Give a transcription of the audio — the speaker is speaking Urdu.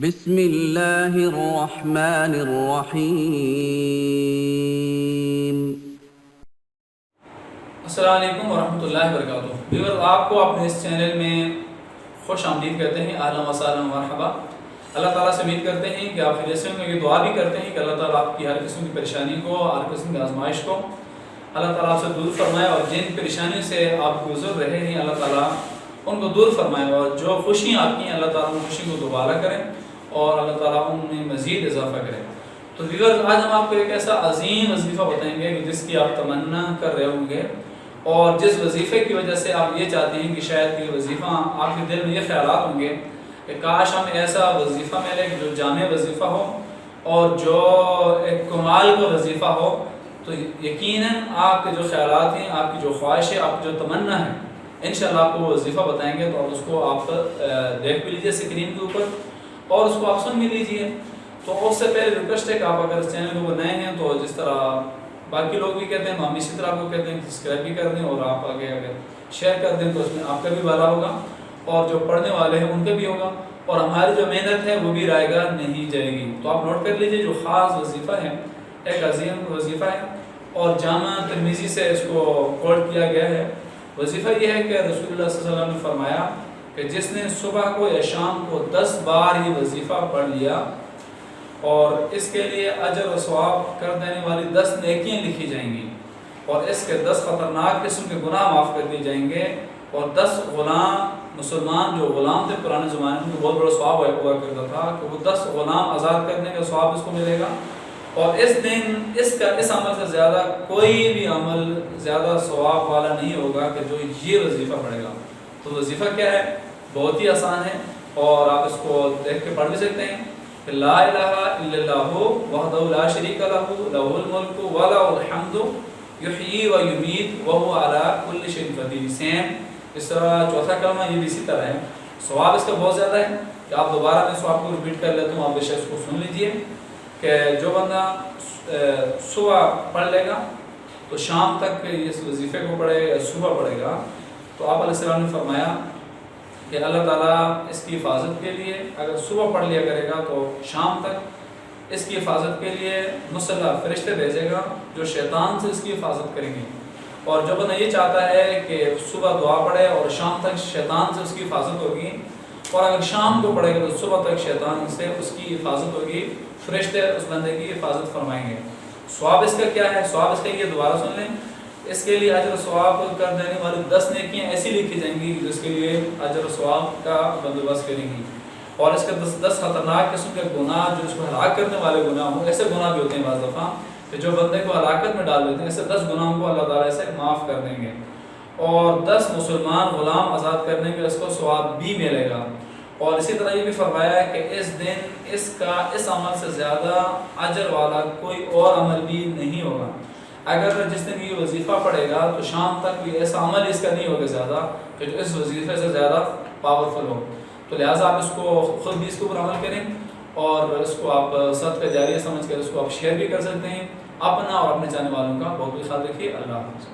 بسم اللہ الرحمن الرحیم۔ السلام علیکم ورحمۃ اللہ وبرکاتہ۔ ویورز، آپ کو اپنے اس چینل میں خوش آمدید کرتے ہیں، اہلا و سہلا مرحبا۔ اللہ تعالیٰ سے امید کرتے ہیں کہ آپ فیصلوں میں یہ دعا بھی کرتے ہیں کہ اللہ تعالیٰ آپ کی ہر قسم کی پریشانی کو، ہر قسم کی آزمائش کو اللہ تعالیٰ آپ سے دور فرمائے، اور جن پریشانی سے آپ گزر رہے ہیں اللہ تعالیٰ ان کو دور فرمائے، اور جو خوشیاں آپ کی ہیں اللہ تعالیٰ ان خوشی کو دوبارہ کریں اور اللہ تعالیٰ ان میں مزید اضافہ کرے۔ تو ویورز، آج ہم آپ کو ایک ایسا عظیم وظیفہ بتائیں گے کہ جس کی آپ تمنا کر رہے ہوں گے، اور جس وظیفے کی وجہ سے آپ یہ چاہتے ہیں کہ شاید یہ وظیفہ آپ کے دل میں یہ خیالات ہوں گے کہ کاش ہمیں ایسا وظیفہ ملے جو جامع وظیفہ ہو اور جو ایک کمال کا وظیفہ ہو۔ تو یقیناً آپ کے جو خیالات ہیں، آپ کی جو خواہش ہے، آپ کی جو تمنا ہے، انشاءاللہ آپ کو وہ وظیفہ بتائیں گے۔ تو آپ اس کو آپ دیکھ بھی لیجیے اسکرین کے اوپر، اور اس کو آپ سن بھی لیجیے۔ تو اس سے پہلے ریکویسٹ ہے کہ آپ اگر اس چینل کو نئے ہیں تو جس طرح باقی لوگ بھی کہتے ہیں، ہم اسی طرح آپ کو کہتے ہیں سبسکرائب بھی کر دیں، اور آپ آگے اگر شیئر کر دیں تو اس میں آپ کا بھی بھلا ہوگا، اور جو پڑھنے والے ہیں ان کا بھی ہوگا، اور ہماری جو محنت ہے وہ بھی رائے گا نہیں جائے گی۔ تو آپ نوٹ کر لیجیے، جو خاص وظیفہ ہے، ایک عظیم وظیفہ ہے، اور جامع ترمذی سے اس کو کوٹ کیا گیا ہے۔ وظیفہ یہ ہے کہ رسول اللہ صلی اللہ علیہ وسلم نے فرمایا کہ جس نے صبح کو یا شام کو 10 بار یہ وظیفہ پڑھ لیا، اور اس کے لیے اجر و ثواب کر دینے والی 10 نیکیاں لکھی جائیں گی، اور اس کے 10 خطرناک قسم کے گناہ معاف کر دیے جائیں گے، اور 10 غلام مسلمان جو غلام تھے پرانے زمانے میں، تو بہت بڑا ثواب ہوا کرتا تھا کہ وہ 10 غلام آزاد کرنے کا ثواب اس کو ملے گا، اور اس دن اس عمل سے زیادہ کوئی بھی عمل زیادہ ثواب والا نہیں ہوگا کہ جو یہ وظیفہ پڑھے گا۔ تو وظیفہ کیا ہے؟ بہت ہی آسان ہے، اور آپ اس کو دیکھ کے پڑھ بھی سکتے ہیں کہ لا الہ الا اللہ وحدہ لا شریک لہ لہ الملک ولہ الحمد یحیی و یمیت وہو علی کل شیء قدیر۔ سیم اس طرح چوتھا کلمہ یہ بھی اسی طرح ہے۔ ثواب اس کا بہت زیادہ ہے کہ آپ دوبارہ میں ثواب کو ریپیٹ کر لیتا ہوں، آپ بے شک اس کو سن لیجئے کہ جو بندہ صبح پڑھ لے گا تو شام تک اس وظیفے کو پڑھے گا، صبح پڑھے گا، تو آپ علیہ السلام نے فرمایا کہ اللہ تعالیٰ اس کی حفاظت کے لیے اگر صبح پڑھ لیا کرے گا تو شام تک اس کی حفاظت کے لیے مسلح فرشتے بھیجے گا جو شیطان سے اس کی حفاظت کریں گے، اور جو بندہ یہ چاہتا ہے کہ صبح دعا پڑھے اور شام تک شیطان سے اس کی حفاظت ہوگی، اور اگر شام کو پڑھے گا تو صبح تک شیطان سے اس کی حفاظت ہوگی، فرشتے اس بندے کی حفاظت فرمائیں گے۔ ثواب اس کا کیا ہے؟ ثواب اس کا یہ دوبارہ سن لیں، اس کے لیے اجر و ثواب کر دینے والی 10 نیکیاں ایسی لکھی جائیں گی جس کے لیے اجر و ثواب کا بندوبست کریں گی، اور اس کے 10 خطرناک قسم کے گناہ جو اس کو ہلاک کرنے والے گناہ ہوں، ایسے گناہ بھی ہوتے ہیں بعض دفعہ کہ جو بندے کو ہلاکت میں ڈال دیتے ہیں، ایسے 10 گناہوں کو اللہ تعالیٰ سے معاف کر دیں گے، اور 10 مسلمان غلام آزاد کرنے کے اس کو ثواب بھی ملے گا۔ اور اسی طرح یہ بھی فرمایا ہے کہ اس دن اس عمل سے زیادہ اجر والا کوئی اور عمل بھی نہیں ہوگا۔ اگر جس دن یہ وظیفہ پڑھے گا تو شام تک بھی ایسا عمل اس کا نہیں ہوگا زیادہ کہ جو اس وظیفے سے زیادہ پاورفل ہو۔ تو لہٰذا آپ اس کو خود بھی اس کے اوپر عمل کریں، اور اس کو آپ صدقہ جاریہ سمجھ کر اس کو آپ شیئر بھی کر سکتے ہیں۔ اپنا اور اپنے جانے والوں کا بہت خیال رکھیے۔ اللہ حافظ۔